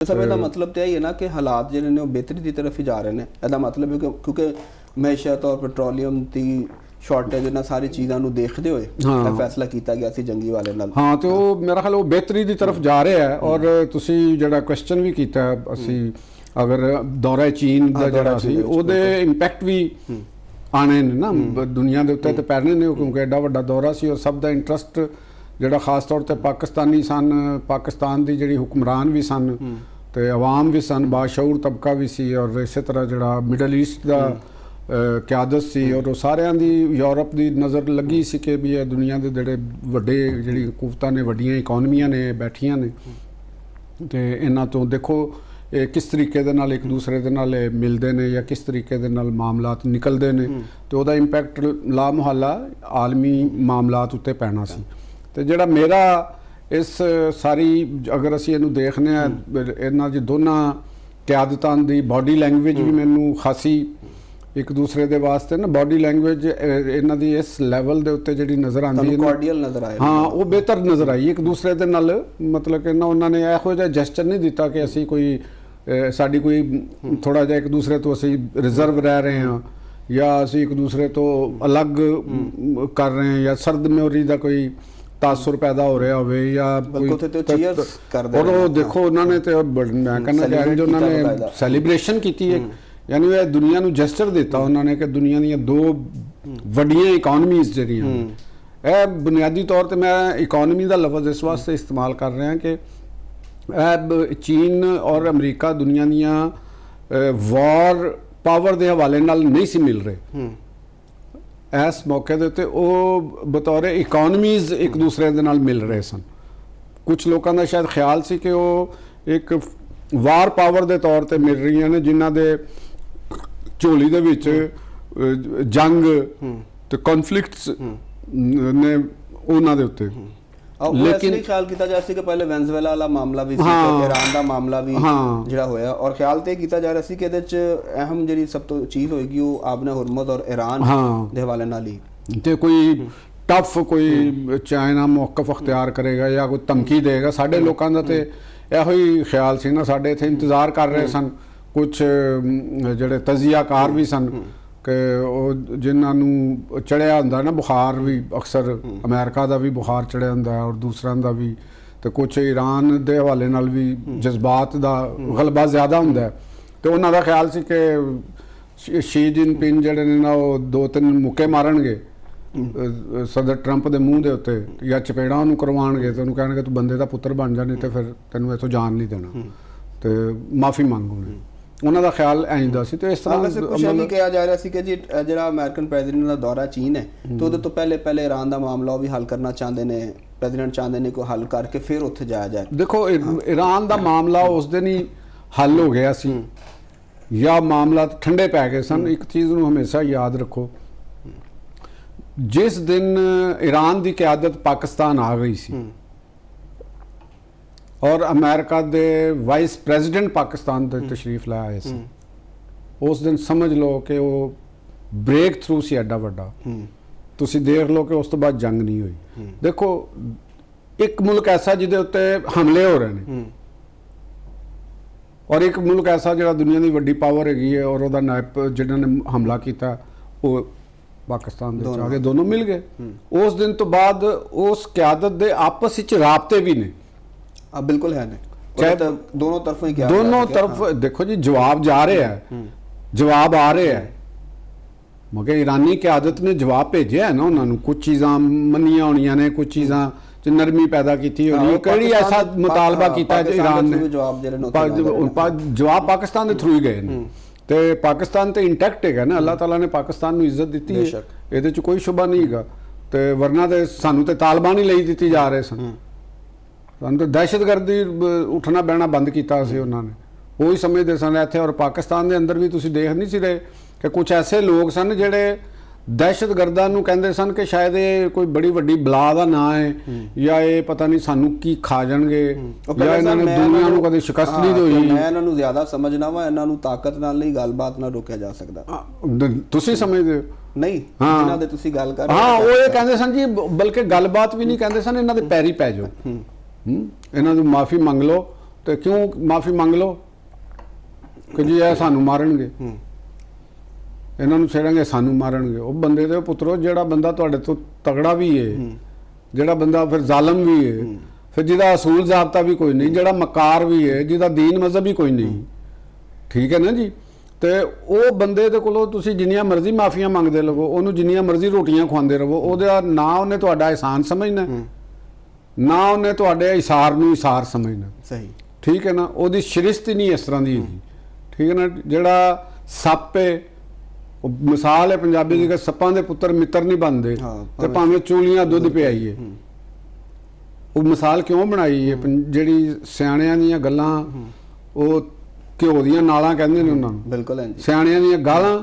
ਸਮੇਂ ਦਾ ਮਤਲਬ ਤਾਂ ਇਹ ਹੈ ਨਾ ਕਿ ਹਾਲਾਤ ਜਿਹੜੇ ਨੇ ਉਹ ਬਿਹਤਰੀ ਦੀ ਤਰਫ ਹੀ ਜਾ ਰਹੇ ਨੇ। ਇਹਦਾ ਮਤਲਬ ਹੈ ਕਿ ਕਿਉਂਕਿ ਮੈਸ਼ੀਅਤ ਔਰ ਪੈਟਰੋਲੀਅਮ ਦੀ ਸ਼ਾਰਟੇਜ ਇਹਨਾਂ ਸਾਰੀ ਚੀਜ਼ਾਂ ਨੂੰ ਦੇਖਦੇ ਹੋਏ ਇਹ ਫੈਸਲਾ ਕੀਤਾ ਗਿਆ ਸੀ ਜੰਗੀ ਵਾਲੇ ਨਾਲ। ਹਾਂ, ਤੇ ਉਹ ਮੇਰਾ ਖਿਆਲ ਉਹ ਬਿਹਤਰੀ ਦੀ ਤਰਫ ਜਾ ਰਿਹਾ ਹੈ। ਔਰ ਤੁਸੀਂ ਜਿਹੜਾ ਕੁਐਸਚਨ ਵੀ ਕੀਤਾ, ਅਸੀਂ ਅਗਰ ਦੌਰਾ ਚੀਨ ਦਾ ਜਿਹੜਾ ਸੀ ਉਹਦੇ ਇੰਪੈਕਟ ਵੀ ਆਣੇ ਨੇ ਨਾ ਦੁਨੀਆ ਦੇ ਉੱਤੇ, ਤੇ ਪੈਣੇ ਨੇ, ਕਿਉਂਕਿ ਐਡਾ ਵੱਡਾ ਦੌਰਾ ਸੀ ਔਰ ਸਭ ਦਾ ਇੰਟਰਸਟ ਜਿਹੜਾ ਖਾਸ ਤੌਰ ਤੇ ਪਾਕਿਸਤਾਨੀ ਸਨ, ਪਾਕਿਸਤਾਨ ਦੀ ਜਿਹੜੀ ਹੁਕਮਰਾਨ ਵੀ ਸਨ ਤੇ ਆਵਾਮ ਵੀ ਸਨ, ਬਾਸ਼ਊਰ ਤਬਕਾ ਵੀ ਸੀ, ਔਰ ਇਸੇ ਤਰ੍ਹਾਂ ਜਿਹੜਾ ਮਿਡਲ ਈਸਟ ਦਾ ਕਿਆਦਤ ਸੀ, ਔਰ ਉਹ ਸਾਰਿਆਂ ਦੀ ਯੂਰਪ ਦੀ ਨਜ਼ਰ ਲੱਗੀ ਸੀ ਕਿ ਵੀ ਇਹ ਦੁਨੀਆ ਦੇ ਜਿਹੜੇ ਵੱਡੇ ਜਿਹੜੀ ਕੁਵਤਾਂ ਨੇ, ਵੱਡੀਆਂ ਇਕੋਨਮੀਆਂ ਨੇ ਬੈਠੀਆਂ ਨੇ, ਤੇ ਇਹਨਾਂ ਤੋਂ ਦੇਖੋ ਇਹ ਕਿਸ ਤਰੀਕੇ ਦੇ ਨਾਲ ਇੱਕ ਦੂਸਰੇ ਦੇ ਨਾਲ ਮਿਲਦੇ ਨੇ ਜਾਂ ਕਿਸ ਤਰੀਕੇ ਦੇ ਨਾਲ ਮਾਮਲਾਤ ਨਿਕਲਦੇ ਨੇ, ਤੇ ਉਹਦਾ ਇੰਪੈਕਟ ਲਾ ਮੁਹੱਲਾ ਆਲਮੀ ਮਾਮਲਾਤ ਉੱਤੇ ਪੈਣਾ ਸੀ। ਤੇ ਜਿਹੜਾ ਮੇਰਾ ਇਸ ਸਾਰੀ ਅਗਰ ਅਸੀਂ ਇਹਨੂੰ ਦੇਖਦੇ ਹਾਂ, ਇਹਨਾਂ ਦੀ ਦੋਨਾਂ ਕਿਆਦਤਾਂ ਦੀ ਬਾਡੀ ਲੈਂਗੁਏਜ ਵੀ ਮੈਨੂੰ ਖਾਸੀ ਇੱਕ ਦੂਸਰੇ ਦੇ ਵਾਸਤੇ ਨਾ ਬਾਡੀ ਲੈਂਗੁਏਜ ਇਹਨਾਂ ਦੀ ਇਸ ਲੈਵਲ ਦੇ ਉੱਤੇ ਜਿਹੜੀ ਨਜ਼ਰ ਆਉਂਦੀ ਹੈ, ਕੋਆਰਡੀਅਲ ਨਜ਼ਰ ਆਈ। ਹਾਂ, ਉਹ ਬਿਹਤਰ ਨਜ਼ਰ ਆਈ ਇੱਕ ਦੂਸਰੇ ਦੇ ਨਾਲ। ਮਤਲਬ ਕਿ ਨਾ ਉਹਨਾਂ ਨੇ ਇਹੋ ਜਿਹਾ ਜੈਸਚਰ ਨਹੀਂ ਦਿੱਤਾ ਕਿ ਅਸੀਂ ਕੋਈ ਸਾਡੀ ਕੋਈ ਥੋੜਾ ਜਿਹਾ ਇੱਕ ਦੂਸਰੇ ਤੋਂ ਅਸੀਂ ਰਿਜ਼ਰਵ ਰਹਿ ਰਹੇ ਹਾਂ ਜਾਂ ਅਸੀਂ ਇੱਕ ਦੂਸਰੇ ਤੋਂ ਅਲੱਗ ਕਰ ਰਹੇ ਹਾਂ ਜਾਂ ਸਰਦਮਿਓਰੀ ਦਾ ਕੋਈ ਤਾਸੁਰ ਪੈਦਾ ਹੋ ਰਿਹਾ ਹੋਵੇ ਜਾਂ ਔਰ ਉਹ ਦੇਖੋ ਉਹਨਾਂ ਨੇ ਤੇ ਮੈਂ ਕਹਿੰਦਾ ਕਿ ਉਹਨਾਂ ਨੇ ਸੈਲੀਬ੍ਰੇਸ਼ਨ ਕੀਤੀ ਹੈ, ਯਾਨੀ ਇਹ ਦੁਨੀਆ ਨੂੰ ਜੈਸਚਰ ਦਿੱਤਾ ਉਹਨਾਂ ਨੇ ਕਿ ਦੁਨੀਆ ਦੀਆਂ ਦੋ ਵੱਡੀਆਂ ਇਕੋਨਮੀਜ਼ ਜਿਹੜੀਆਂ ਇਹ ਬੁਨਿਆਦੀ ਤੌਰ ਤੇ ਮੈਂ ਇਕੋਨਮੀ ਦਾ ਲਫ਼ਜ਼ ਇਸ ਵਾਸਤੇ ਇਸਤੇਮਾਲ ਕਰ ਰਿਹਾ ਕਿ ਇਹ ਚੀਨ ਔਰ ਅਮਰੀਕਾ ਦੁਨੀਆ ਦੀਆਂ ਵਾਰ ਪਾਵਰ ਦੇ ਹਵਾਲੇ ਨਾਲ ਨਹੀਂ ਸੀ ਮਿਲ ਰਹੇ। ਇਸ ਮੌਕੇ ਦੇ ਉੱਤੇ ਉਹ ਬਤੌਰ ਇਕੋਨਮੀਜ਼ ਇੱਕ ਦੂਸਰੇ ਦੇ ਨਾਲ ਮਿਲ ਰਹੇ ਸਨ। ਕੁਝ ਲੋਕਾਂ ਦਾ ਸ਼ਾਇਦ ਖਿਆਲ ਸੀ ਕਿ ਉਹ ਇੱਕ ਵਾਰ ਪਾਵਰ ਦੇ ਤੌਰ ਤੇ ਮਿਲ ਰਹੀਆਂ ਨੇ, ਜਿਨ੍ਹਾਂ ਦੇ ਝੋਲੀ ਦੇ ਵਿੱਚ ਜੰਗ ਤੇ ਕਨਫਲਿਕਟਸ ਨੇ ਉਹਨਾਂ ਦੇ ਉੱਤੇ। ਲੇਕਿਨ ਖਿਆਲ ਕੀਤਾ ਜਾ ਸੀ ਕਿ ਪਹਿਲੇ ਵੈਨਜ਼ੁਏਲਾ ਵਾਲਾ ਮਾਮਲਾ ਵੀ ਸੀ, ਈਰਾਨ ਦਾ ਮਾਮਲਾ ਵੀ ਜਿਹੜਾ ਹੋਇਆ, ਔਰ ਖਿਆਲ ਤੇ ਕੀਤਾ ਜਾ ਰਿਹਾ ਸੀ ਕਿ ਇਹਦੇ ਚ ਅਹਿਮ ਜਿਹੜੀ ਸਭ ਤੋਂ ਚੀਜ਼ ਹੋਏਗੀ ਉਹ ਆਬਨੇ ਹੁਰਮਤ ਔਰ ਈਰਾਨ ਦੇ ਹਵਾਲੇ ਨਾਲ ਹੀ, ਤੇ ਕੋਈ ਟਫ ਕੋਈ ਚਾਈਨਾ ਮੌਕਫ ਅਖਤਿਆਰ ਕਰੇਗਾ ਜਾਂ ਕੋਈ ਧਮਕੀ ਦੇਗਾ। ਸਾਡੇ ਲੋਕਾਂ ਦਾ ਤੇ ਇਹੋ ਹੀ ਖਿਆਲ ਸੀ ਨਾ, ਸਾਡੇ ਇੱਥੇ ਇੰਤਜ਼ਾਰ ਕਰ ਰਹੇ ਸਨ ਕੁਝ ਜਿਹੜੇ ਤਜ਼ੀਆਕਾਰ ਵੀ ਸਨ ਕਿ ਉਹ ਜਿਨ੍ਹਾਂ ਨੂੰ ਚੜਿਆ ਹੁੰਦਾ ਨਾ ਬੁਖਾਰ ਵੀ, ਅਕਸਰ ਅਮਰੀਕਾ ਦਾ ਵੀ ਬੁਖਾਰ ਚੜਿਆ ਹੁੰਦਾ ਔਰ ਦੂਸਰਿਆਂ ਦਾ ਵੀ, ਤੇ ਕੁਝ ਈਰਾਨ ਦੇ ਹਵਾਲੇ ਨਾਲ ਵੀ ਜਜ਼ਬਾਤ ਦਾ ਗਲਬਾ ਜ਼ਿਆਦਾ ਹੁੰਦਾ, ਤੇ ਉਹਨਾਂ ਦਾ ਖਿਆਲ ਸੀ ਕਿ ਸ਼ੀ ਜਿਨਪਿੰਗ ਜਿਹੜੇ ਨੇ ਨਾ ਉਹ 2-3 ਮੁੱਕੇ ਮਾਰਨਗੇ ਸਦਰ ਟਰੰਪ ਦੇ ਮੂੰਹ ਦੇ ਉੱਤੇ ਜਾਂ ਚਪੇੜਾਂ ਉਹਨੂੰ ਕਰਵਾਉਣਗੇ ਤੇ ਉਹਨੂੰ ਕਹਿਣਗੇ ਤੂੰ ਬੰਦੇ ਦਾ ਪੁੱਤਰ ਬਣ ਜਾ, ਨਹੀਂ ਤੇ ਫਿਰ ਤੈਨੂੰ ਇੱਥੋਂ ਜਾਣ ਨਹੀਂ ਦੇਣਾ ਤੇ ਮਾਫੀ ਮੰਗ ਉਹਨੇ। ਉਹਨਾਂ ਦਾ ਖਿਆਲ ਐਂ ਦਾ ਸੀ। ਤੇ ਇਸ ਤਰ੍ਹਾਂ ਕੁਝ ਇਹ ਵੀ ਕਿਹਾ ਜਾ ਰਿਹਾ ਸੀ ਕਿ ਜੀ ਜਿਹੜਾ ਅਮਰੀਕਨ ਪ੍ਰੈਜ਼ੀਡੈਂਟ ਦਾ ਦੌਰਾ ਚੀਨ ਹੈ ਤੇ ਉਹਦੇ ਤੋਂ ਪਹਿਲੇ ਈਰਾਨ ਦਾ ਮਾਮਲਾ ਉਹ ਵੀ ਹੱਲ ਕਰਨਾ ਚਾਹੁੰਦੇ ਨੇ, ਪ੍ਰੈਜ਼ੀਡੈਂਟ ਚਾਹੁੰਦੇ ਨੇ ਕੋਈ ਹੱਲ ਕਰਕੇ ਫਿਰ ਉੱਥੇ ਜਾਇਆ ਜਾਏ। ਦੇਖੋ ਈਰਾਨ ਦਾ ਮਾਮਲਾ ਉਸ ਦਿਨ ਹੀ ਹੱਲ ਹੋ ਗਿਆ ਸੀ ਜਾਂ ਮਾਮਲਾ ਠੰਡੇ ਪੈ ਗਏ ਸਨ। ਇੱਕ ਚੀਜ਼ ਨੂੰ ਹਮੇਸ਼ਾ ਯਾਦ ਰੱਖੋ, ਜਿਸ ਦਿਨ ਈਰਾਨ ਦੀ ਕਿਆਦਤ ਪਾਕਿਸਤਾਨ ਆ ਗਈ ਸੀ ਔਰ ਅਮਰੀਕਾ ਦੇ ਵਾਈਸ ਪ੍ਰੈਜ਼ੀਡੈਂਟ ਪਾਕਿਸਤਾਨ ਦੇ ਤਸ਼ਰੀਫ ਲੈ ਆਏ ਸੀ, ਉਸ ਦਿਨ ਸਮਝ ਲਓ ਕਿ ਉਹ ਬ੍ਰੇਕ ਥਰੂ ਸੀ ਐਡਾ ਵੱਡਾ। ਤੁਸੀਂ ਦੇਖ ਲਓ ਕਿ ਉਸ ਤੋਂ ਬਾਅਦ ਜੰਗ ਨਹੀਂ ਹੋਈ। ਦੇਖੋ ਇੱਕ ਮੁਲਕ ਐਸਾ ਜਿਹਦੇ ਉੱਤੇ ਹਮਲੇ ਹੋ ਰਹੇ ਨੇ ਔਰ ਇੱਕ ਮੁਲਕ ਐਸਾ ਜਿਹੜਾ ਦੁਨੀਆ ਦੀ ਵੱਡੀ ਪਾਵਰ ਹੈਗੀ ਹੈ ਔਰ ਉਹਦਾ ਨਾਇਬ ਜਿਹਨਾਂ ਨੇ ਹਮਲਾ ਕੀਤਾ ਉਹ ਪਾਕਿਸਤਾਨ ਦੇ ਵਿੱਚ ਆ ਕੇ ਦੋਨੋਂ ਮਿਲ ਗਏ। ਉਸ ਦਿਨ ਤੋਂ ਬਾਅਦ ਉਸ ਕਿਆਦਤ ਦੇ ਆਪਸ ਵਿੱਚ ਰਾਬਤੇ ਵੀ ਨੇ। ਬਿਲਕੁਲ ਹੈ ਨੇ, ਦੋਨੋਂ ਤਰਫੋਂ ਹੀ ਦੋਨੋਂ ਤਰਫ ਦੇਖੋ ਜੀ ਜਵਾਬ ਜਾ ਰਿਹਾ ਹੈ, ਜਵਾਬ ਆ ਰਿਹਾ ਹੈ, ਮਗਰ ਈਰਾਨੀ ਕਿਆਦਤ ਨੇ ਜਵਾਬ ਭੇਜਿਆ ਹੈ ਨਾ ਉਹਨਾਂ ਨੂੰ। ਕੁਝ ਚੀਜ਼ਾਂ ਮੰਨੀਆਂ ਹੋਣੀਆਂ ਨੇ, ਕੁਝ ਚੀਜ਼ਾਂ 'ਚ ਨਰਮੀ ਪੈਦਾ ਕੀਤੀ ਹੋਣੀ, ਕਿਹੜੀ ਐਸਾ ਮੁਤਾਲਬਾ ਕੀਤਾ ਈਰਾਨ ਨੇ, ਜਵਾਬ ਪਾਕਿਸਤਾਨ ਦੇ ਥਰੂ ਹੀ ਗਏ ਨੇ। ਤੇ ਪਾਕਿਸਤਾਨ ਤੇ ਇੰਟੈਕਟ ਹੈਗਾ ਨਾ, ਅੱਲਾਹ ਤਾਲਾ ਨੇ ਪਾਕਿਸਤਾਨ ਨੂੰ ਇੱਜ਼ਤ ਦਿੱਤੀ ਹੈ, ਇਹਦੇ 'ਚ ਕੋਈ ਸ਼ੁਬਾ ਨਹੀਂ ਹੈਗਾ। ਤੇ ਵਰਨਾ ਤੇ ਸਾਨੂੰ ਤੇ ਤਾਲਿਬਾਨ ਹੀ ਲਈ ਦਿੱਤੀ ਜਾ ਰਹੇ ਸਨ, ਸਾਨੂੰ ਤਾਂ ਦਹਿਸ਼ਤਗਰਦੀ ਉੱਠਣਾ ਬਹਿਣਾ ਬੰਦ ਕੀਤਾ ਸੀ ਉਹਨਾਂ ਨੇ, ਉਹੀ ਸਮਝਦੇ ਸਨ ਇੱਥੇ। ਔਰ ਪਾਕਿਸਤਾਨ ਦੇ ਅੰਦਰ ਵੀ ਤੁਸੀਂ ਦੇਖ ਨਹੀਂ ਸੀ ਰਹੇ ਕਿ ਕੁਝ ਐਸੇ ਲੋਕ ਸਨ ਜਿਹੜੇ ਦਹਿਸ਼ਤਗਰਦਾਂ ਨੂੰ ਕਹਿੰਦੇ ਸਨ ਕਿ ਸ਼ਾਇਦ ਇਹ ਕੋਈ ਬੜੀ ਵੱਡੀ ਬਲਾ ਦਾ ਨਾਂ ਹੈ ਜਾਂ ਇਹ ਪਤਾ ਨਹੀਂ ਸਾਨੂੰ ਕੀ ਖਾ ਜਾਣਗੇ ਜਾਂ ਇਹਨਾਂ ਨੇ ਦੁਨੀਆ ਨੂੰ ਕਦੇ ਸ਼ਿਕਸਤ ਨਹੀਂ ਹੋਈ। ਮੈਂ ਇਹਨਾਂ ਨੂੰ ਜ਼ਿਆਦਾ ਸਮਝਣਾ ਵਾ, ਇਹਨਾਂ ਨੂੰ ਤਾਕਤ ਨਾਲ ਨਹੀਂ ਗੱਲਬਾਤ ਨਾਲ ਰੋਕਿਆ ਜਾ ਸਕਦਾ। ਤੁਸੀਂ ਸਮਝਦੇ ਹੋ ਨਹੀਂ ਇਹਨਾਂ ਦੇ ਤੁਸੀਂ ਗੱਲ ਕਰ ਹਾਂ ਉਹ ਇਹ ਕਹਿੰਦੇ ਸਨ ਜੀ, ਬਲਕਿ ਗੱਲਬਾਤ ਵੀ ਨਹੀਂ ਕਹਿੰਦੇ ਸਨ, ਇਹਨਾਂ ਦੇ ਪੈਰੀ ਪੈ ਜਾਓ, ਇਹਨਾਂ ਨੂੰ ਮਾਫੀ ਮੰਗ ਲਓ ਤੇ ਕਿਉਂ ਮਾਫੀ ਮੰਗ ਲਓ ਕਿ ਜੀ ਇਹ ਸਾਨੂੰ ਮਾਰਨਗੇ, ਇਹਨਾਂ ਨੂੰ ਛੇੜਾਂਗੇ ਸਾਨੂੰ ਮਾਰਨਗੇ। ਉਹ ਬੰਦੇ ਦੇ ਪੁੱਤਰੋ, ਜਿਹੜਾ ਬੰਦਾ ਤੁਹਾਡੇ ਤੋਂ ਤਗੜਾ ਵੀ ਹੈ, ਜਿਹੜਾ ਬੰਦਾ ਫਿਰ ਜ਼ਾਲਮ ਵੀ ਹੈ, ਫਿਰ ਜਿਹਦਾ ਅਸੂਲ ਜ਼ਾਬਤਾ ਵੀ ਕੋਈ ਨਹੀਂ, ਜਿਹੜਾ ਮਕਾਰ ਵੀ ਹੈ, ਜਿਹਦਾ ਦੀਨ ਮਜ਼ਹਬ ਵੀ ਕੋਈ ਨਹੀਂ, ਠੀਕ ਹੈ ਨਾ ਜੀ। ਤੇ ਉਹ ਬੰਦੇ ਦੇ ਕੋਲੋਂ ਤੁਸੀਂ ਜਿੰਨੀਆਂ ਮਰਜ਼ੀ ਮਾਫੀਆਂ ਮੰਗਦੇ ਰਹੋ, ਉਹਨੂੰ ਜਿੰਨੀਆਂ ਮਰਜ਼ੀ ਰੋਟੀਆਂ ਖਵਾਉਂਦੇ ਰਹੋ, ਉਹਦਾ ਨਾ ਉਹਨੇ ਤੁਹਾਡਾ ਇਹਸਾਨ ਸਮਝਣਾ, ਨਾ ਉਹਨੇ ਤੁਹਾਡੇ ਇਸ਼ਾਰ ਨੂੰ ਇਸ਼ਾਰ ਸਮਝਣਾ। ਸਹੀ, ਠੀਕ ਹੈ ਨਾ। ਉਹਦੀ ਸ਼ਿਰਸਤ ਹੀ ਨਹੀਂ ਇਸ ਤਰ੍ਹਾਂ ਦੀ ਹੈਗੀ, ਠੀਕ ਹੈ ਨਾ। ਜਿਹੜਾ ਸੱਪ ਹੈ, ਉਹ ਮਿਸਾਲ ਹੈ ਪੰਜਾਬੀ ਦੀ ਕਿ ਸੱਪਾਂ ਦੇ ਪੁੱਤਰ ਮਿੱਤਰ ਨਹੀਂ ਬਣਦੇ, ਤੇ ਭਾਵੇਂ ਚੂਲੀਆਂ ਦੁੱਧ ਪਿਆਈਏ। ਉਹ ਮਿਸਾਲ ਕਿਉਂ ਬਣਾਈ ਹੈ? ਜਿਹੜੀ ਸਿਆਣਿਆਂ ਦੀਆਂ ਗੱਲਾਂ, ਉਹ ਘਿਓ ਦੀਆਂ ਨਾਲਾਂ ਕਹਿੰਦੇ ਨੇ ਉਹਨਾਂ ਨੂੰ। ਬਿਲਕੁਲ, ਸਿਆਣਿਆਂ ਦੀਆਂ ਗਾਲਾਂ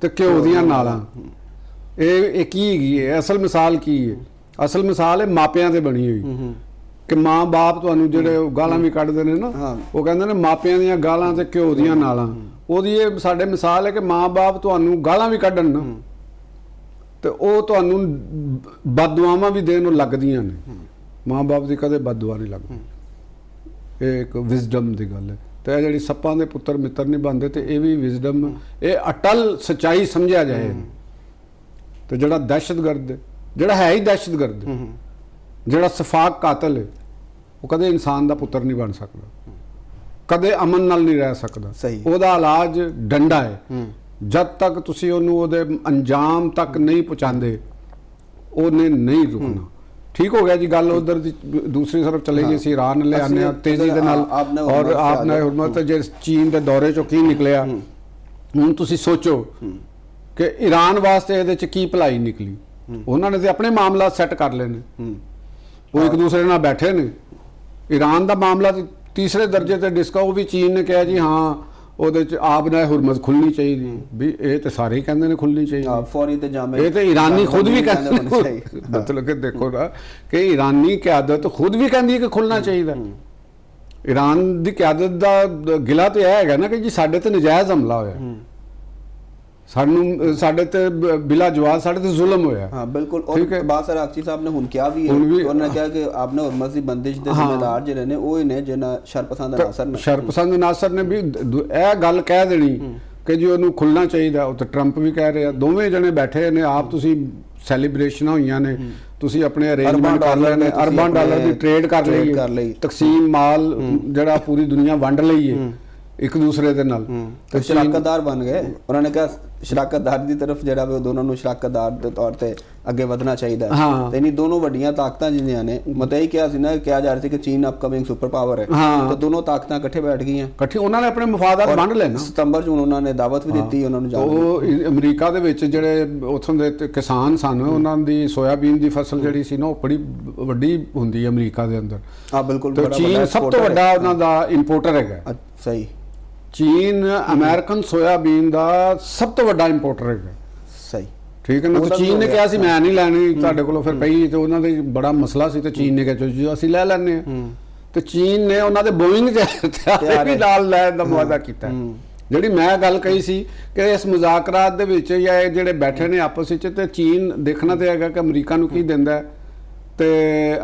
ਤੇ ਘਿਓ ਦੀਆਂ ਨਾਲਾਂ, ਇਹ ਕੀ ਹੈਗੀ ਹੈ? ਅਸਲ ਮਿਸਾਲ ਕੀ ਹੈ? ਅਸਲ ਮਿਸਾਲ ਹੈ ਮਾਪਿਆਂ ਤੇ ਬਣੀ ਹੋਈ, ਕਿ ਮਾਂ ਬਾਪ ਤੁਹਾਨੂੰ ਜਿਹੜੇ ਗਾਲਾਂ ਵੀ ਕੱਢਦੇ ਨੇ ਨਾ, ਉਹ ਕਹਿੰਦੇ ਨੇ ਮਾਪਿਆਂ ਦੀਆਂ ਗਾਲਾਂ ਤੇ ਘਿਓ ਦੀਆਂ ਨਾਲਾਂ। ਉਹਦੀ ਇਹ ਸਾਡੇ ਮਿਸਾਲ ਹੈ ਕਿ ਮਾਂ ਬਾਪ ਤੁਹਾਨੂੰ ਗਾਲਾਂ ਵੀ ਕੱਢਣ ਨਾ, ਤੇ ਉਹ ਤੁਹਾਨੂੰ ਬਦਦੁਆਵਾਂ ਵੀ ਦੇਣ ਨੂੰ ਲੱਗਦੀਆਂ ਨੇ। ਮਾਂ ਬਾਪ ਦੀ ਕਦੇ ਬਦਦੁਆ ਨਹੀਂ ਲੱਗਦੀ। ਇਹ ਇੱਕ ਵਿਜ਼ਡਮ ਦੀ ਗੱਲ ਹੈ। ਤੇ ਇਹ ਜਿਹੜੀ ਸੱਪਾਂ ਦੇ ਪੁੱਤਰ ਮਿੱਤਰ ਨਹੀਂ ਬਣਦੇ, ਤੇ ਇਹ ਵੀ ਵਿਜ਼ਡਮ, ਇਹ ਅਟਲ ਸੱਚਾਈ ਸਮਝਿਆ ਜਾਏ। ਤੇ ਜਿਹੜਾ ਦਹਿਸ਼ਤਗਰਦ, ਜਿਹੜਾ ਹੈ ਹੀ ਦਹਿਸ਼ਤਗਰਦ, ਜਿਹੜਾ ਸਫਾਕ ਕਾਤਲ ਹੈ, ਉਹ ਕਦੇ ਇਨਸਾਨ ਦਾ ਪੁੱਤਰ ਨਹੀਂ ਬਣ ਸਕਦਾ, ਕਦੇ ਅਮਨ ਨਾਲ ਨਹੀਂ ਰਹਿ ਸਕਦਾ। ਉਹਦਾ ਇਲਾਜ ਡੰਡਾ ਹੈ। ਜਦ ਤੱਕ ਤੁਸੀਂ ਉਹਨੂੰ ਉਹਦੇ ਅੰਜਾਮ ਤੱਕ ਨਹੀਂ ਪਹੁੰਚਾਉਂਦੇ, ਉਹਨੇ ਨਹੀਂ ਰੁਕਣਾ। ਠੀਕ ਹੋ ਗਿਆ ਜੀ ਗੱਲ। ਉਧਰ ਦੀ ਦੂਸਰੀ ਤਰਫ ਚਲੇ ਗਏ ਸੀ, ਈਰਾਨ ਲੈ ਆਨੇ ਆ ਤੇਜ਼ੀ ਦੇ ਨਾਲ, ਔਰ ਆਪਨੇ ਹੁਰਮਤ ਜੇ ਚੀਨ ਦੇ ਦੌਰੇ ਚੋਂ ਕੀ ਨਿਕਲਿਆ। ਹੁਣ ਤੁਸੀਂ ਸੋਚੋ ਕਿ ਈਰਾਨ ਵਾਸਤੇ ਇਹਦੇ ਚ ਕੀ ਭਲਾਈ ਨਿਕਲੀ। ਉਹਨਾਂ ਨੇ ਤੇ ਆਪਣੇ ਮਾਮਲਾ ਸੈੱਟ ਕਰ ਲਏ ਨੇ, ਉਹ ਇੱਕ ਦੂਸਰੇ ਨਾਲ ਬੈਠੇ ਨੇ। ਈਰਾਨ ਦਾ ਮਾਮਲਾ ਤੀਸਰੇ ਦਰਜੇ ਤੇ ਡਿਸਕਾ, ਉਹ ਵੀ ਚੀਨ ਨੇ ਕਿਹਾ ਜੀ ਹਾਂ ਉਹਦੇ ਚ ਆਪ ਨਾ ਹੁਰਮਤ ਖੁੱਲਣੀ ਚਾਹੀਦੀ, ਵੀ ਇਹ ਤੇ ਸਾਰੇ ਹੀ ਕਹਿੰਦੇ ਨੇ ਖੁੱਲਣੀ ਚਾਹੀਦੀ, ਫੌਰੀ ਤੇ ਜਾਮੇ, ਇਹ ਤੇ ਈਰਾਨੀ ਖੁਦ ਵੀ ਕਹਿੰਦੇ ਨੇ। ਮਤਲਬ ਕਿ ਦੇਖੋ ਨਾ ਕਿ ਈਰਾਨੀ ਕਿਆਦਤ ਖੁਦ ਵੀ ਕਹਿੰਦੀ ਹੈ ਕਿ ਖੁੱਲਣਾ ਚਾਹੀਦਾ। ਈਰਾਨ ਦੀ ਕਿਆਦਤ ਦਾ ਗਿਲਾ ਤੇ ਇਹ ਹੈਗਾ ਨਾ ਕਿ ਜੀ ਸਾਡੇ ਤੇ ਨਜਾਇਜ਼ ਹਮਲਾ ਹੋਇਆ, ਸਾਨੂੰ ਸਾਡੇ ਤੇ ਬਿਲਾ ਜਵਾਬ ਸਾਡੇ ਤੇ ਜ਼ੁਲਮ ਹੋਇਆ। ਹਾਂ ਬਿਲकुल। और बात सर अक्ची साहब ने हुन क्या भी है, उन्होंने कहा कि आपने हुर्मत दी बंदिश दे जिम्मेदार ਜਿਹੜੇ ਨੇ ਉਹ ਹੀ ਨੇ ਜਿਹਨਾਂ ਸ਼ਰਪਸੰਦ ਨਾਸਰ ਨੇ, ਸ਼ਰਪਸੰਦ ਨਾਸਰ ਨੇ ਵੀ ਇਹ ਗੱਲ ਕਹਿ ਦੇਣੀ ਕਿ ਜੀ ਉਹਨੂੰ ਖੁੱਲਣਾ ਚਾਹੀਦਾ। ਉਹ ਤਾਂ ਟਰੰਪ ਵੀ ਕਹਿ ਰਿਹਾ, ਦੋਵੇਂ ਜਣੇ ਬੈਠੇ ਨੇ। ਆਪ ਤੁਸੀਂ ਸੈਲੀਬ੍ਰੇਸ਼ਨਾਂ ਹੋਈਆਂ ਨੇ, ਤੁਸੀਂ ਆਪਣੇ ਅਰੇਂਜਮੈਂਟ ਕਰ ਲਏ ਨੇ, ਅਰਬਾਂ ਡਾਲਰ ਦੀ ਟ੍ਰੇਡ ਕਰ ਲਈ, ਤਕਸੀਮ ਮਾਲ ਜਿਹੜਾ ਪੂਰੀ ਦੁਨੀਆ ਵੰਡ ਲਈ ਹੈ ਇੱਕ ਦੂਸਰੇ ਦੇ ਨਾਲ, ਤੇ ਸ਼ਰਾਕਤਦਾਰ ਬਣ ਗਏ। ਉਹਨਾਂ ਨੇ ਕਿਹਾ ਸ਼ਰਾਕਤਦਾਰ ਦੀ ਤਰਫ ਜਿਹੜਾ ਵੇ ਦੋਨਾਂ ਨੂੰ ਸ਼ਰਾਕਤਦਾਰ ਦੇ ਤੌਰ ਤੇ ਅੱਗੇ ਵਧਣਾ ਚਾਹੀਦਾ ਹੈ। ਤੇ ਨਹੀਂ ਦੋਨੋਂ ਵੱਡੀਆਂ ਤਾਕਤਾਂ ਜਿਹੀਆਂ ਨੇ, ਮਤਲਬ ਇਹ ਕਿਹਾ ਸੀ ਨਾ, ਕਿਹਾ ਜਾ ਰਿਹਾ ਸੀ ਕਿ ਚੀਨ ਅਪਕਮਿੰਗ ਸੁਪਰ ਪਾਵਰ ਹੈ, ਤੇ ਦੋਨੋਂ ਤਾਕਤਾਂ ਇਕੱਠੇ ਬੈਠ ਗਈਆਂ, ਇਕੱਠੇ ਉਹਨਾਂ ਨੇ ਆਪਣੇ ਮਫਾਦਾਤ ਵੰਡ ਲਏ ਨਾ। ਸਤੰਬਰ ਚ ਉਹਨਾਂ ਨੇ ਦਾਵਤ ਵੀ ਦਿੱਤੀ ਉਹਨਾਂ ਨੂੰ ਜਾਣ ਦੀ। ਉਹ ਅਮਰੀਕਾ ਦੇ ਵਿੱਚ ਜਿਹੜੇ ਉੱਥੋਂ ਦੇ ਕਿਸਾਨ ਸਨ, ਉਹਨਾਂ ਦੀ ਸੋਇਆਬੀਨ ਦੀ ਫਸਲ ਜਿਹੜੀ ਸੀ ਨਾ, ਉਹ ਬੜੀ ਵੱਡੀ ਹੁੰਦੀ ਹੈ ਅਮਰੀਕਾ ਦੇ ਅੰਦਰ। ਹਾਂ ਬਿਲਕੁਲ। ਤੇ ਚੀਨ ਸਭ ਤੋਂ ਵੱਡਾ ਉਹਨਾਂ ਦਾ ਇੰਪੋਰਟਰ ਹੈਗਾ। ਸਹੀ। ਚੀਨ ਅਮਰੀਕਨ ਸੋਇਆਬੀਨ ਦਾ ਸਭ ਤੋਂ ਵੱਡਾ ਇੰਪੋਰਟਰ ਹੈਗਾ। ਸਹੀ, ਠੀਕ ਹੈ ਨਾ। ਤੇ ਚੀਨ ਨੇ ਕਿਹਾ ਸੀ ਮੈਂ ਨਹੀਂ ਲੈਣੀ ਤੁਹਾਡੇ ਕੋਲੋਂ, ਫਿਰ ਪਈ ਤੇ ਉਹਨਾਂ ਦੇ ਬੜਾ ਮਸਲਾ ਸੀ, ਤੇ ਚੀਨ ਨੇ ਕਿਹਾ ਜੀ ਅਸੀਂ ਲੈ ਲੈਂਦੇ ਹਾਂ। ਤੇ ਚੀਨ ਨੇ ਉਹਨਾਂ ਦੇ ਬੋਇੰਗ ਤੇ ਵੀ ਨਾਲ ਲੈਣ ਦਾ ਵਾਅਦਾ ਕੀਤਾ। ਜਿਹੜੀ ਮੈਂ ਗੱਲ ਕਹੀ ਸੀ ਕਿ ਇਸ ਮੁਜ਼ਾਕਰਾਤ ਦੇ ਵਿੱਚ ਜਾਂ ਇਹ ਜਿਹੜੇ ਬੈਠੇ ਨੇ ਆਪਸ ਵਿੱਚ, ਤੇ ਚੀਨ ਦੇਖਣਾ ਤੇ ਹੈਗਾ ਕਿ ਅਮਰੀਕਾ ਨੂੰ ਕੀ ਦਿੰਦਾ ਤੇ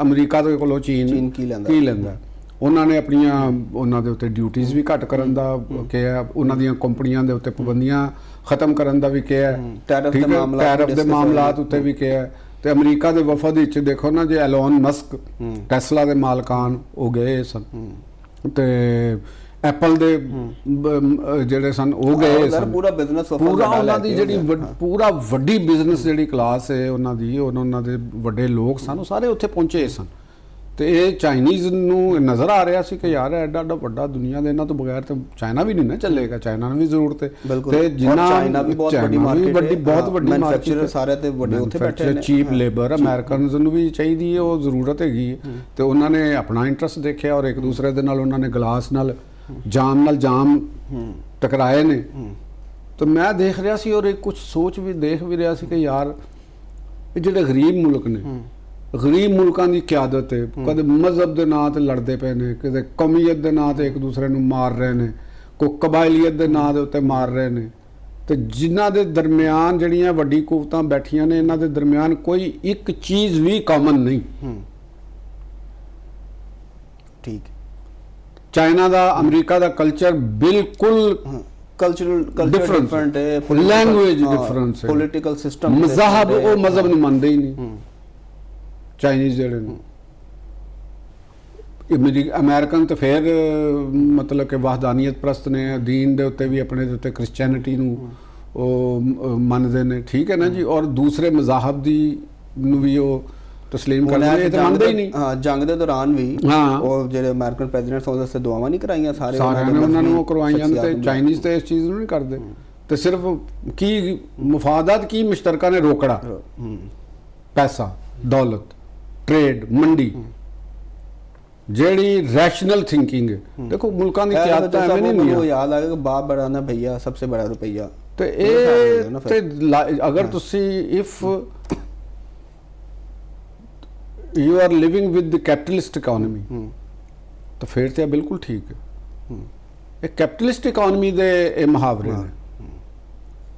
ਅਮਰੀਕਾ ਦੇ ਕੋਲੋਂ ਚੀਨ ਕੀ ਲੈਂਦਾ। ਉਹਨਾਂ ਨੇ ਆਪਣੀਆਂ ਉਹਨਾਂ ਦੇ ਉੱਤੇ ਡਿਊਟੀਆਂ ਵੀ ਘੱਟ ਕਰਨ ਦਾ ਕਿਹਾ, ਉਹਨਾਂ ਦੀਆਂ ਕੰਪਨੀਆਂ ਦੇ ਉੱਤੇ ਪਾਬੰਦੀਆਂ ਖਤਮ ਕਰਨ ਦਾ ਵੀ ਕਿਹਾ, ਟੈਰਿਫ ਦੇ ਮਾਮਲਾਤ ਉੱਤੇ ਵੀ ਕਿਹਾ। ਤੇ ਅਮਰੀਕਾ ਦੇ ਵਫਦ ਵਿੱਚ ਦੇਖੋ ਨਾ, ਜੇ ਐਲੋਨ ਮਸਕ ਟੈਸਲਾ ਦੇ ਮਾਲਕਾਨ ਉਹ ਗਏ ਸਨ, ਤੇ ਐਪਲ ਦੇ ਜਿਹੜੇ ਸਨ ਉਹ ਗਏ ਸਨ। ਪੂਰਾ ਬਿਜ਼ਨਸ ਪੂਰਾ ਉਹਨਾਂ ਦੀ ਜਿਹੜੀ ਪੂਰਾ ਵੱਡੀ ਬਿਜ਼ਨਸ ਜਿਹੜੀ ਕਲਾਸ ਹੈ ਉਹਨਾਂ ਦੀ, ਉਹਨਾਂ ਦੇ ਵੱਡੇ ਲੋਕ ਸਨ, ਉਹ ਸਾਰੇ ਉੱਥੇ ਪਹੁੰਚੇ ਸਨ। ਤੇ ਇਹ ਚਾਈਨੀਜ਼ ਨੂੰ ਨਜ਼ਰ ਆ ਰਿਹਾ ਸੀ ਕਿ ਯਾਰ ਐਡਾ ਵੱਡਾ ਦੁਨੀਆ ਦੇ ਇਹਨਾਂ ਤੋਂ ਬਗੈਰ ਤੇ ਚਾਈਨਾ ਵੀ ਨਹੀਂ ਨਾ ਚੱਲੇਗਾ, ਚਾਈਨਾ ਨੂੰ ਵੀ ਜ਼ਰੂਰਤ ਹੈ। ਤੇ ਜਿੰਨਾ ਚਾਈਨਾ ਵੀ ਬਹੁਤ ਵੱਡੀ ਮਾਰਕੀਟ, ਬਹੁਤ ਵੱਡੀ ਮੈਨੂਫੈਕਚਰਰ ਸਾਰੇ ਤੇ ਵੱਡੇ ਉੱਥੇ ਬੈਠੇ ਨੇ। ਚੀਪ ਲੇਬਰ ਅਮਰੀਕਨਜ਼ ਨੂੰ ਵੀ ਚਾਹੀਦੀ ਹੈ, ਉਹ ਜ਼ਰੂਰਤ ਹੈਗੀ ਹੈ। ਤੇ ਉਹਨਾਂ ਨੇ ਆਪਣਾ ਇੰਟਰਸਟ ਦੇਖਿਆ, ਔਰ ਇੱਕ ਦੂਸਰੇ ਦੇ ਨਾਲ ਉਹਨਾਂ ਨੇ ਗਲਾਸ ਨਾਲ ਜਾਮ ਟਕਰਾਏ ਨੇ। ਤੇ ਮੈਂ ਦੇਖ ਰਿਹਾ ਸੀ, ਔਰ ਇੱਕ ਕੁਝ ਸੋਚ ਵੀ ਦੇਖ ਵੀ ਰਿਹਾ ਸੀ ਕਿ ਯਾਰ ਇਹ ਜਿਹੜੇ ਗਰੀਬ ਮੁਲਕ ਨੇ, ਗਰੀਬ ਮੁਲਕਾਂ ਦੀ ਕਿਆਦਤ ਹੈ, ਕਦੇ ਮਜ਼ਹਬ ਦੇ ਨਾਂ ਤੇ ਲੜਦੇ ਪਏ ਨੇ, ਕਦੇ ਕੌਮੀਅਤ ਦੇ ਨਾਂ ਤੇ ਇੱਕ ਦੂਸਰੇ ਨੂੰ ਮਾਰ ਰਹੇ ਨੇ, ਕੋਈ ਕਬਾਇਲੀਅਤ ਦੇ ਨਾਂ ਦੇ ਉੱਤੇ ਮਾਰ ਰਹੇ ਨੇ। ਤੇ ਜਿਨ੍ਹਾਂ ਦੇ ਦਰਮਿਆਨ ਜਿਹੜੀਆਂ ਵੱਡੀ ਕੁਵਤਾਂ ਬੈਠੀਆਂ ਨੇ, ਇਹਨਾਂ ਦੇ ਦਰਮਿਆਨ ਕੋਈ ਇੱਕ ਚੀਜ਼ ਵੀ ਕਾਮਨ ਨਹੀਂ। ਠੀਕ। ਚਾਈਨਾ ਦਾ ਅਮਰੀਕਾ ਦਾ ਕਲਚਰ ਬਿਲਕੁਲ ਕਲਚਰਲ ਡਿਫਰੈਂਟ ਹੈ, ਲੈਂਗੁਏਜ ਡਿਫਰੈਂਸ ਹੈ, ਪੋਲੀਟੀਕਲ ਸਿਸਟਮ, ਮਜ਼ਹਬ, ਉਹ ਮਜ਼ਹਬ ਨੂੰ ਮੰਨਦੇ ਹੀ ਨਹੀਂ ਚਾਈਨੀਜ਼ ਜਿਹੜੇ ਨੇ। ਅਮਰੀਕਨ ਤਾਂ ਫਿਰ ਮਤਲਬ ਕਿ ਵਹਦਾਨੀਅਤ ਪ੍ਰਸਤ ਨੇ, ਦੀਨ ਦੇ ਉੱਤੇ ਵੀ ਆਪਣੇ ਦੇ ਉੱਤੇ ਕ੍ਰਿਸਚੈਨਿਟੀ ਨੂੰ ਉਹ ਮੰਨਦੇ ਨੇ, ਠੀਕ ਹੈ ਨਾ ਜੀ, ਔਰ ਦੂਸਰੇ ਮਜ਼ਾਹਬ ਦੀ ਨੂੰ ਵੀ ਉਹ ਤਸਲੀਮ ਕਰਦੇ ਨੇ, ਇਹ ਤਾਂ ਮੰਨਦੇ ਹੀ ਨਹੀਂ। ਹਾਂ, ਜੰਗ ਦੇ ਦੌਰਾਨ ਵੀ ਉਹ ਜਿਹੜੇ ਅਮਰੀਕਨ ਪ੍ਰੈਜ਼ੀਡੈਂਟਸ ਉਹਦੇ ਵਾਸਤੇ ਦੁਆਵਾਂ ਨਹੀਂ ਕਰਾਈਆਂ ਸਾਰਿਆਂ ਨੇ, ਉਹਨਾਂ ਨੂੰ ਉਹ ਕਰਵਾਈਆਂ ਨੇ, ਤੇ ਚਾਈਨੀਜ਼ ਤੇ ਇਸ ਚੀਜ਼ ਨੂੰ ਨਹੀਂ ਕਰਦੇ, ਤੇ ਸਿਰਫ ਕੀ ਮੁਫਾਦਾਤ ਕੀ ਮੁਸ਼ਤਰਕਾ ਨੇ, ਰੋਕੜਾ, ਪੈਸਾ, ਦੌਲਤ, ਟ੍ਰੇਡ, ਮੰਡੀ, ਜਿਹੜੀ ਰੈਸ਼ਨਲ ਥਿੰਕਿੰਗ ਹੈ। ਦੇਖੋ ਮੁਲਕਾਂ ਦੀ ਕਿਆਦਤਾਂ ਐਵੇਂ ਨਹੀਂ ਹੁੰਦੀਆਂ। ਉਹ ਯਾਦ ਆ ਗਿਆ ਕਿ ਬਾਪ ਬੜਾ ਨਾ ਭਈਆ ਸਭ ਤੋਂ ਬੜਾ ਰੁਪਈਆ, ਤੇ ਇਹ ਤੇ ਅਗਰ ਤੁਸੀਂ if you are living with the capitalist economy ਤਾਂ ਫਿਰ ਤੇ ਬਿਲਕੁਲ ਠੀਕ ਹੈ। ਇਹ ਕੈਪੀਟਲਿਸਟ ਇਕਨੋਮੀ ਦੇ ਇਹ ਮੁਹਾਵਰੇ ਨੇ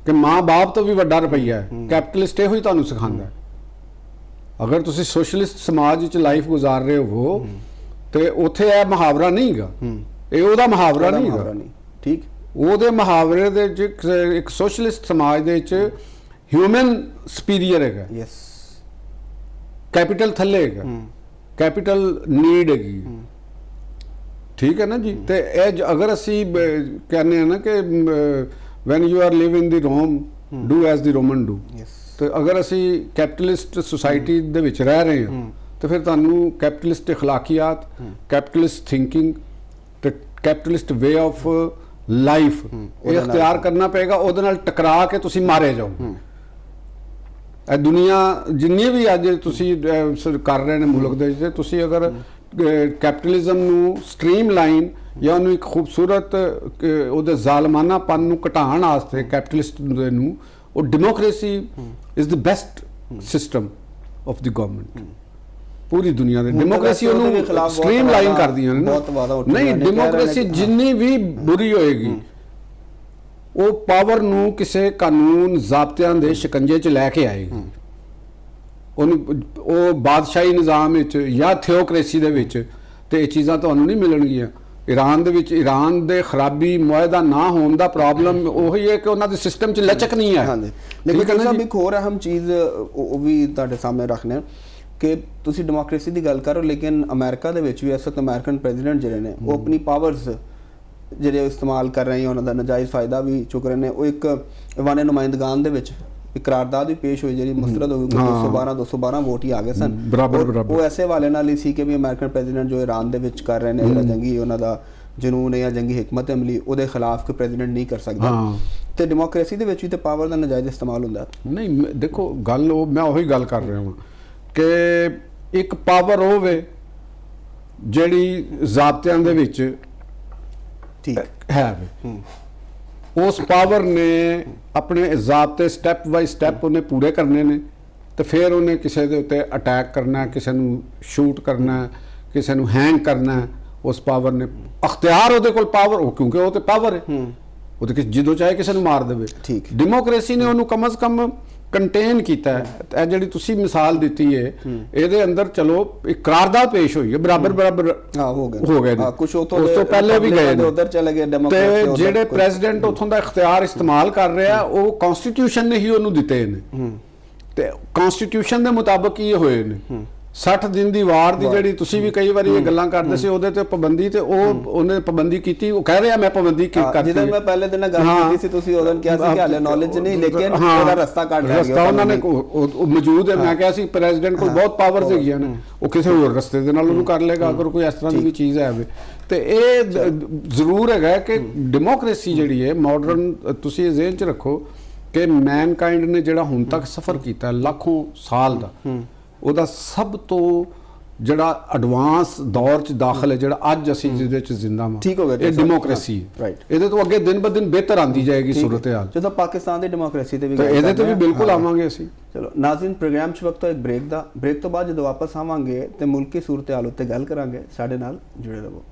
ਕਿ ਮਾਂ-ਬਾਪ ਤੋਂ ਵੀ ਵੱਡਾ ਰੁਪਈਆ ਹੈ, ਕੈਪੀਟਲਿਸਟ ਇਹੋ ਹੀ ਤੁਹਾਨੂੰ ਸਿਖਾਉਂਦਾ ਹੈ। ਅਗਰ ਤੁਸੀਂ ਸੋਸ਼ਲਿਸਟ ਸਮਾਜ ਵਿੱਚ ਲਾਈਫ ਗੁਜ਼ਾਰ ਰਹੇ ਹੋ ਤੇ ਉੱਥੇ ਇਹ ਮੁਹਾਵਰਾ ਨਹੀਂ ਹੈਗਾ, ਇਹ ਉਹਦਾ ਮੁਹਾਵਰਾ ਨਹੀਂ ਹੈਗਾ, ਠੀਕ। ਉਹਦੇ ਮੁਹਾਵਰੇ ਦੇ ਵਿੱਚ ਇੱਕ ਸੋਸ਼ਲਿਸਟ ਸਮਾਜ ਦੇ ਵਿੱਚ ਹਿਊਮਨ ਸੁਪੀਰੀਅਰ ਹੈਗਾ, ਯੈਸ, ਕੈਪੀਟਲ ਥੱਲੇ ਹੈਗਾ, ਕੈਪੀਟਲ ਨੀਡ ਹੈਗੀ, ਠੀਕ ਹੈ ਨਾ ਜੀ। ਤੇ ਇਹ ਅਗਰ ਅਸੀਂ ਕਹਿੰਦੇ ਆ ਨਾ ਕਿ when you are Liv in the Rome do as the Roman do, ਤੇ ਅਗਰ ਅਸੀਂ ਕੈਪੀਟਲਿਸਟ ਸੁਸਾਇਟੀ ਦੇ ਵਿੱਚ ਰਹਿ ਰਹੇ ਹਾਂ ਤੇ ਫਿਰ ਤੁਹਾਨੂੰ ਕੈਪੀਟਲਿਸਟ ਅਖਲਾਕੀਆਤ, ਕੈਪੀਟਲਿਸਟ ਥਿੰਕਿੰਗ ਤੇ ਕੈਪੀਟਲਿਸਟ ਵੇ ਆਫ ਲਾਈਫ ਇਹ ਇਖਤਿਆਰ ਕਰਨਾ ਪਏਗਾ। ਉਹਦੇ ਨਾਲ ਟਕਰਾ ਕੇ ਤੁਸੀਂ ਮਾਰੇ ਜਾਓ। ਇਹ ਦੁਨੀਆ ਜਿੰਨੀ ਵੀ ਅੱਜ ਤੁਸੀਂ ਕਰ ਰਹੇ ਨੇ ਮੁਲਕ ਦੇ ਵਿੱਚ, ਤੁਸੀਂ ਅਗਰ ਕੈਪੀਟਲਿਜ਼ਮ ਨੂੰ ਸਟ੍ਰੀਮ ਲਾਈਨ ਜਾਂ ਉਹਨੂੰ ਇੱਕ ਖੂਬਸੂਰਤ ਉਹਦੇ ਜ਼ਾਲਮਾਨਾਪਨ ਨੂੰ ਘਟਾਉਣ ਵਾਸਤੇ ਕੈਪੀਟਲਿਸਟ ਨੂੰ, ਉਹ democracy is the best system of the government. ਪੂਰੀ ਦੁਨੀਆ ਦੇ ਡੈਮੋਕ੍ਰੇਸੀ ਉਹਨੂੰ ਸਟ੍ਰੀਮ ਲਾਈਨ ਕਰਦੀਆਂ ਨੇ। ਨਹੀਂ, ਡੈਮੋਕ੍ਰੇਸੀ ਜਿੰਨੀ ਵੀ ਬੁਰੀ ਹੋਏਗੀ ਉਹ ਪਾਵਰ ਨੂੰ ਕਿਸੇ ਕਾਨੂੰਨ ਜ਼ਾਬਤਿਆਂ ਦੇ ਸ਼ਿਕੰਜੇ 'ਚ ਲੈ ਕੇ ਆਏਗੀ। ਉਹਨੂੰ ਉਹ ਬਾਦਸ਼ਾਹੀ ਨਿਜ਼ਾਮ ਵਿੱਚ ਜਾਂ ਥਿਓਕ੍ਰੇਸੀ ਦੇ ਵਿੱਚ ਤੇ ਇਹ ਚੀਜ਼ਾਂ ਤੁਹਾਨੂੰ ਨਹੀਂ ਮਿਲਣਗੀਆਂ। ਈਰਾਨ ਦੇ ਵਿੱਚ ਈਰਾਨ ਦੇ ਖਰਾਬੀ ਮੁਆਹਦਾ ਨਾ ਹੋਣ ਦਾ ਪ੍ਰੋਬਲਮ ਉਹੀ ਹੈ ਕਿ ਉਹਨਾਂ ਦੇ ਸਿਸਟਮ 'ਚ ਲਚਕ ਨਹੀਂ ਹੈ। ਲੇਕਿਨ ਸਾਹਿਬ ਇੱਕ ਹੋਰ ਅਹਿਮ ਚੀਜ਼ ਉਹ ਵੀ ਤੁਹਾਡੇ ਸਾਹਮਣੇ ਰੱਖਣਾ ਕਿ ਤੁਸੀਂ ਡੈਮੋਕ੍ਰੇਸੀ ਦੀ ਗੱਲ ਕਰੋ, ਲੇਕਿਨ ਅਮਰੀਕਾ ਦੇ ਵਿੱਚ ਵੀ ਇਸ ਵਕਤ ਅਮਰੀਕਨ ਪ੍ਰੈਜ਼ੀਡੈਂਟ ਜਿਹੜੇ ਨੇ ਉਹ ਆਪਣੀ ਪਾਵਰਸ ਜਿਹੜੇ ਇਸਤੇਮਾਲ ਕਰ ਰਹੇ, ਉਹਨਾਂ ਦਾ ਨਜਾਇਜ਼ ਫਾਇਦਾ ਵੀ ਚੁੱਕ ਰਹੇ ਨੇ। ਉਹ ਇੱਕ ਇਵਾਨੇ ਨੁਮਾਇੰਦਗਾਨ ਦੇ ਵਿੱਚ ਇੱਕ ਕਰਾਰਦਾਦ ਵੀ ਪੇਸ਼ ਹੋਈ ਜਿਹੜੀ ਮੁਸਤਰਦ ਹੋ ਗਈ, 212 ਵੋਟ ਹੀ ਆ ਗਏ ਸਨ। ਉਹ ਐਸੇ ਵਾਲੇ ਨਾਲ ਹੀ ਸੀ ਕਿ ਵੀ ਅਮਰੀਕਨ ਪ੍ਰੈਜ਼ੀਡੈਂਟ ਜੋ ਈਰਾਨ ਦੇ ਵਿੱਚ ਕਰ ਰਹੇ ਨੇ ਜਿਹੜਾ ਜੰਗੀ ਉਹਨਾਂ ਦਾ ਜਨੂਨ ਹੈ ਜਾਂ ਜੰਗੀ ਹਕਮਤ ਅਮਲੀ, ਉਹਦੇ ਖਿਲਾਫ ਕੋਈ ਪ੍ਰੈਜ਼ੀਡੈਂਟ ਨਹੀਂ ਕਰ ਸਕਦਾ। ਤੇ ਡੈਮੋਕ੍ਰੇਸੀ ਦੇ ਵਿੱਚ ਵੀ ਤੇ ਪਾਵਰ ਦਾ ਨਜਾਇਜ਼ ਇਸਤੇਮਾਲ ਹੁੰਦਾ। ਨਹੀਂ, ਦੇਖੋ ਗੱਲ ਉਹ ਮੈਂ ਉਹੀ ਗੱਲ ਕਰ ਰਿਹਾ ਹਾਂ ਕਿ ਇੱਕ ਪਾਵਰ ਹੋਵੇ ਜਿਹੜੀ ਜ਼ਾਬਤਿਆਂ ਦੇ ਵਿੱਚ ਠੀਕ ਹੈ, ਉਸ ਪਾਵਰ ਨੇ ਆਪਣੇ ਜ਼ਾਬਤੇ ਸਟੈਪ ਬਾਈ ਸਟੈਪ ਉਹਨੇ ਪੂਰੇ ਕਰਨੇ ਨੇ, ਤੇ ਫਿਰ ਉਹਨੇ ਕਿਸੇ ਦੇ ਉੱਤੇ ਅਟੈਕ ਕਰਨਾ, ਕਿਸੇ ਨੂੰ ਸ਼ੂਟ ਕਰਨਾ, ਕਿਸੇ ਨੂੰ ਹੈਂਗ ਕਰਨਾ। ਉਸ ਪਾਵਰ ਨੇ ਅਖਤਿਆਰ, ਉਹਦੇ ਕੋਲ ਪਾਵਰ, ਕਿਉਂਕਿ ਉਹ ਤੇ ਪਾਵਰ ਹੈ, ਉਹ ਤੇ ਜਦੋਂ ਚਾਹੇ ਕਿਸੇ ਨੂੰ ਮਾਰ ਦੇਵੇ। ਠੀਕ। ਡੈਮੋਕ੍ਰੇਸੀ ਨੇ ਉਹਨੂੰ ਕਮ ਅਜ਼ ਕਮ ਕੰਟੇਨ ਕੀਤਾ ਹੈ। ਇਹ ਜਿਹੜੀ ਤੁਸੀਂ ਮਿਸਾਲ ਦਿੱਤੀ ਹੈ ਇਹਦੇ ਅੰਦਰ ਚਲੋ ਇੱਕ ਕਰਾਰਦਾਦ ਪੇਸ਼ ਹੋਈ ਹੈ, ਬਰਾਬਰ ਹੋ ਗਏ ਨੇ, ਕੁਝ ਉਸ ਤੋਂ ਪਹਿਲੇ ਵੀ ਗਏ ਨੇ, ਉਧਰ ਚਲੇ ਗਏ। ਤੇ ਜਿਹੜੇ ਪ੍ਰੈਜ਼ੀਡੈਂਟ ਉੱਥੋਂ ਦਾ ਇਖਤਿਆਰ ਇਸਤੇਮਾਲ ਕਰ ਰਿਹਾ ਉਹ ਕਨਸਟੀਟਿਊਸ਼ਨ ਨੇ ਹੀ ਉਹਨੂੰ ਦਿੱਤੇ ਨੇ, ਤੇ ਕਨਸਟੀਟਿਊਸ਼ਨ ਦੇ ਮੁਤਾਬਕ ਹੀ ਹੋਏ ਨੇ। 60 ਦਿਨ ਦੀ ਵਾਰ ਦੀ ਜਿਹੜੀ ਤੁਸੀਂ ਵੀ ਕਈ ਵਾਰੀ ਇਹ ਗੱਲਾਂ ਕਰਦੇ ਸੀ ਉਹਦੇ ਤੇ ਪਾਬੰਦੀ, ਤੇ ਉਹਨੇ ਪਾਬੰਦੀ ਕੀਤੀ। ਉਹ ਕਹਿ ਰਿਹਾ ਮੈਂ ਪਾਬੰਦੀ ਕਰਤੀ। ਜਦੋਂ ਮੈਂ ਪਹਿਲੇ ਦਿਨ ਗੱਲ ਕੀਤੀ ਸੀ ਤੁਸੀਂ ਉਦੋਂ ਕਿਹਾ ਸੀ ਕਿ ਹਾਲੇ ਨੌਲੇਜ ਨਹੀਂ, ਲੇਕਿਨ ਉਹਦਾ ਰਸਤਾ ਕੱਢ ਲਿਆ ਗਿਆ। ਉਹਨਾਂ ਨੇ ਉਹ ਮੌਜੂਦ ਹੈ। ਮੈਂ ਕਿਹਾ ਸੀ ਪ੍ਰੈਜ਼ੀਡੈਂਟ ਕੋਲ ਬਹੁਤ ਪਾਵਰਸ ਹੈਗੀਆਂ ਨੇ, ਉਹ ਕਿਸੇ ਹੋਰ ਰਸਤੇ ਦੇ ਨਾਲ ਉਹਨੂੰ ਕਰ ਲੇਗਾ ਅਗਰ ਕੋਈ ਇਸ ਤਰ੍ਹਾਂ ਦੀ ਵੀ ਚੀਜ਼ ਹੈ। ਤੇ ਇਹ ਜ਼ਰੂਰ ਹੈਗਾ ਕਿ ਡੈਮੋਕ੍ਰੇਸੀ ਜਿਹੜੀ ਹੈ ਮਾਡਰਨ, ਤੁਸੀਂ ਇਹ ਜ਼ਿਹਨ 'ਚ ਰੱਖੋ ਕਿ ਮੈਨਕਾਈਂਡ ਨੇ ਜਿਹੜਾ ਹੁਣ ਤੱਕ ਸਫ਼ਰ ਕੀਤਾ ਲੱਖੋਂ ਸਾਲ ਦਾ, ਉਹਦਾ ਸਭ ਤੋਂ ਜਿਹੜਾ ਐਡਵਾਂਸ ਦੌਰ 'ਚ ਦਾਖਲ ਹੈ, ਜਿਹੜਾ ਅੱਜ ਅਸੀਂ ਜਿਹਦੇ 'ਚ ਜ਼ਿੰਦਾ ਹਾਂ, ਠੀਕ ਹੋ ਗਿਆ, ਇਹ ਡੈਮੋਕ੍ਰੇਸੀ ਹੈ। ਇਹਦੇ ਤੋਂ ਅੱਗੇ ਦਿਨ ਬ ਦਿਨ ਬਿਹਤਰ ਆਉਂਦੀ ਜਾਏਗੀ ਸੂਰਤ ਹਾਲ। ਜਦੋਂ ਪਾਕਿਸਤਾਨ ਦੀ ਡੈਮੋਕ੍ਰੇਸੀ ਤੇ ਵੀ ਇਹਦੇ ਤੇ ਵੀ ਬਿਲਕੁਲ ਆਵਾਂਗੇ ਅਸੀਂ। ਚਲੋ ਨਾਜ਼ਰੀਨ, ਪ੍ਰੋਗਰਾਮ 'ਚ ਵਕਤ ਹੈ ਇੱਕ ਬ੍ਰੇਕ ਦਾ। ਬ੍ਰੇਕ ਤੋਂ ਬਾਅਦ ਜਦੋਂ ਵਾਪਸ ਆਵਾਂਗੇ ਤੇ ਮੁਲਕੀ ਸੂਰਤ ਹਾਲ ਉੱਤੇ ਗੱਲ ਕਰਾਂਗੇ। ਸਾਡੇ ਨਾਲ ਜੁੜੇ ਰਹੋ।